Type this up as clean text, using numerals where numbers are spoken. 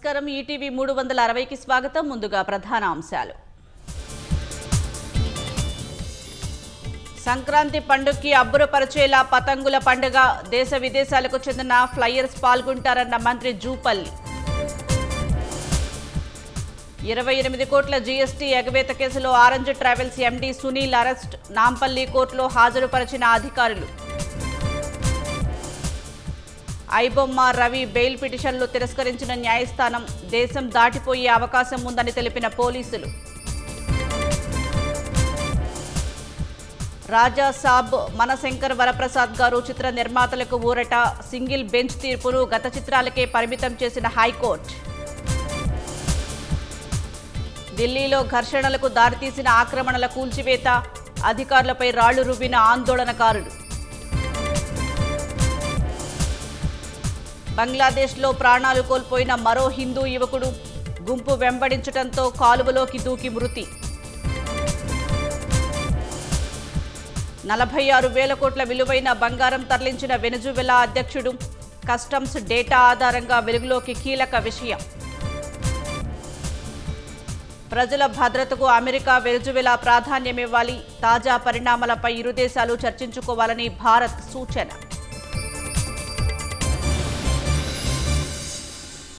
నమస్కారం. ఈటీవీ 360కి స్వాగతం. ముందుగా ప్రధాన అంశాలు. సంక్రాంతి పండుగకి అబ్బురపరిచేలా పతంగుల పండుగ. దేశ విదేశాలకు చెందిన ఫ్లైయర్స్ పాల్గొంటారన్న మంత్రి జూపల్లి. 28 కోట్ల జీఎస్టీ ఎగవేత కేసులో orange travels MD Sunil arrest. Nampally కోర్టులో హాజరుపరిచిన అధికారులు. ఐబొమ్మ రవి బెయిల్ పిటిషన్లు తిరస్కరించిన న్యాయస్థానం. దేశం దాటిపోయే అవకాశం ఉందని తెలిపిన పోలీసులు. రాజా సాబ్ మనశంకర్ వరప్రసాద్ గారు చిత్ర నిర్మాతలకు ఊరట. సింగిల్ బెంచ్ తీర్పును గత చిత్రాలకే పరిమితం చేసిన హైకోర్టు. ఢిల్లీలో ఘర్షణలకు దారితీసిన ఆక్రమణల కూల్చివేత. అధికారులపై రాళ్లు రువ్విన ఆందోళనకారులు. బంగ్లాదేశ్లో ప్రాణాలు కోల్పోయిన మరో హిందూ యువకుడు. గుంపు వెంబడించడంతో కాలువలోకి దూకి మృతి. 46,000 కోట్ల విలువైన బంగారం తరలించిన వెనజువెలా అధ్యక్షుడు. కస్టమ్స్ డేటా ఆధారంగా వెలుగులోకి కీలక విషయం. ప్రజల భద్రతకు అమెరికా వెనజువెలా ప్రాధాన్యమివ్వాలి. తాజా పరిణామాలపై ఇరు దేశాలు చర్చించుకోవాలని భారత్ సూచన.